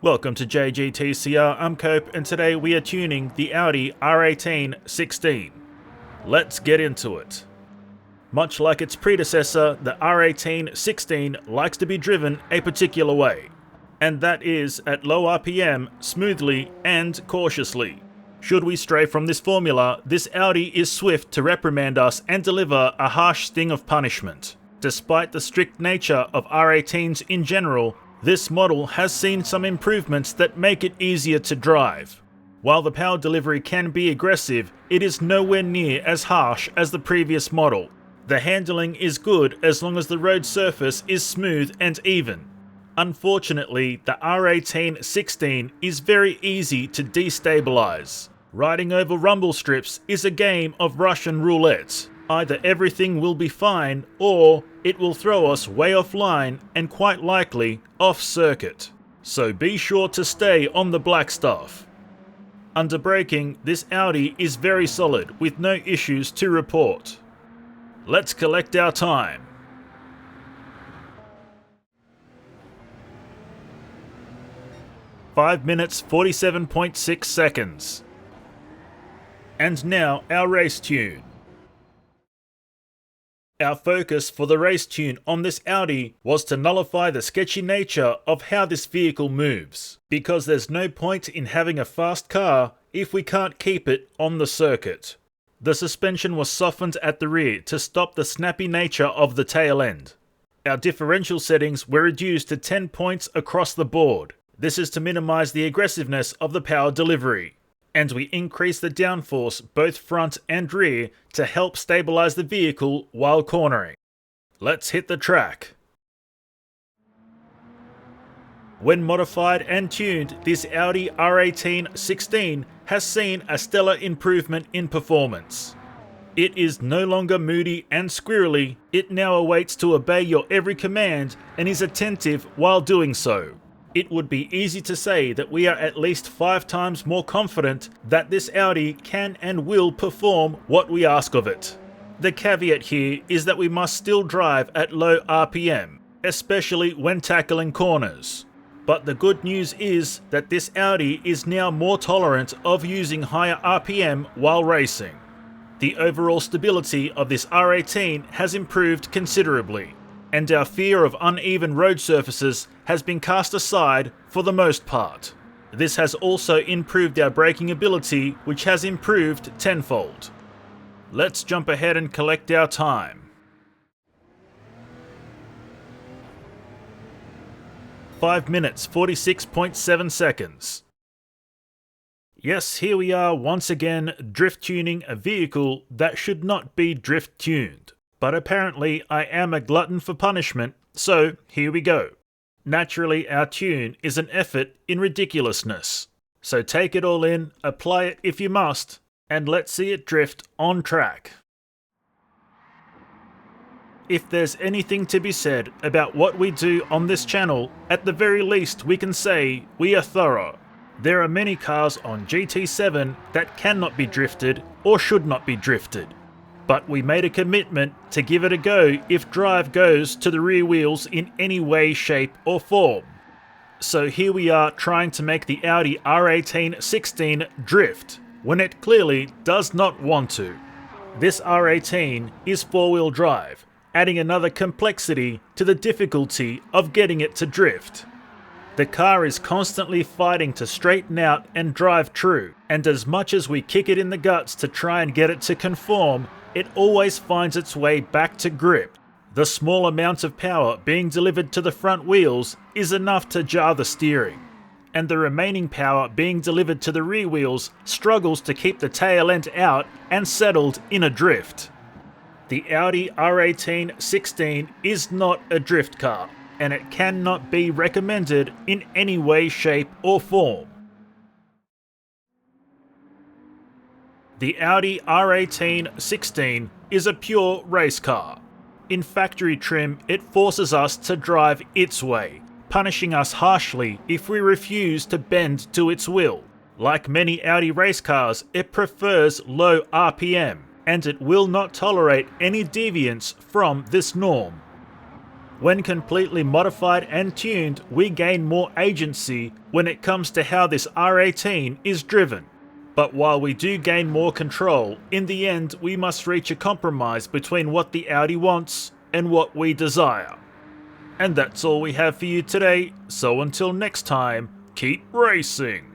Welcome to JGTCR, I'm Cope, and today we are tuning the Audi R18 16. Let's get into it. Much like its predecessor, the R18 16 likes to be driven a particular way, and that is at low RPM, smoothly and cautiously. Should we stray from this formula, this Audi is swift to reprimand us and deliver a harsh sting of punishment. Despite the strict nature of R18s in general, this model has seen some improvements that make it easier to drive. While the power delivery can be aggressive, it is nowhere near as harsh as the previous model. The handling is good as long as the road surface is smooth and even. Unfortunately, the R18 16 is very easy to destabilize. Riding over rumble strips is a game of Russian roulette. Either everything will be fine, or it will throw us way offline and quite likely off circuit. So be sure to stay on the black stuff. Under braking, this Audi is very solid with no issues to report. Let's collect our time. (5 minutes 47.6 seconds). And now our race tune. Our focus for the race tune on this Audi was to nullify the sketchy nature of how this vehicle moves, because there's no point in having a fast car if we can't keep it on the circuit. The suspension was softened at the rear to stop the snappy nature of the tail end. Our differential settings were reduced to 10 points across the board. This is to minimize the aggressiveness of the power delivery. And we increase the downforce both front and rear to help stabilize the vehicle while cornering. Let's hit the track. When modified and tuned, this Audi R18 16 has seen a stellar improvement in performance. It is no longer moody and squirrely, it now awaits to obey your every command and is attentive while doing so. It would be easy to say that we are at least 5 times more confident that this Audi can and will perform what we ask of it. The caveat here is that we must still drive at low RPM, especially when tackling corners. But the good news is that this Audi is now more tolerant of using higher RPM while racing. The overall stability of this R18 has improved considerably, and our fear of uneven road surfaces has been cast aside for the most part. This has also improved our braking ability, which has improved tenfold. Let's jump ahead and collect our time. 5 minutes 46.7 seconds. Yes, here we are once again drift tuning a vehicle that should not be drift tuned. But apparently I am a glutton for punishment, so here we go. Naturally, our tune is an effort in ridiculousness. So take it all in, apply it if you must, and let's see it drift on track. If there's anything to be said about what we do on this channel, at the very least we can say we are thorough. There are many cars on GT7 that cannot be drifted or should not be drifted. But we made a commitment to give it a go if drive goes to the rear wheels in any way, shape or form. So here we are trying to make the Audi R18 16 drift, when it clearly does not want to. This R18 is 4-wheel drive, adding another complexity to the difficulty of getting it to drift. The car is constantly fighting to straighten out and drive true, and as much as we kick it in the guts to try and get it to conform, it always finds its way back to grip. The small amount of power being delivered to the front wheels is enough to jar the steering, and the remaining power being delivered to the rear wheels struggles to keep the tail end out and settled in a drift. The Audi R18 16 is not a drift car, and it cannot be recommended in any way, shape or form. The Audi R18 16 is a pure race car. In factory trim, it forces us to drive its way, punishing us harshly if we refuse to bend to its will. Like many Audi race cars, it prefers low RPM, and it will not tolerate any deviance from this norm. When completely modified and tuned, we gain more agency when it comes to how this R18 is driven. But while we do gain more control, in the end we must reach a compromise between what the Audi wants and what we desire. And that's all we have for you today, so until next time, keep racing!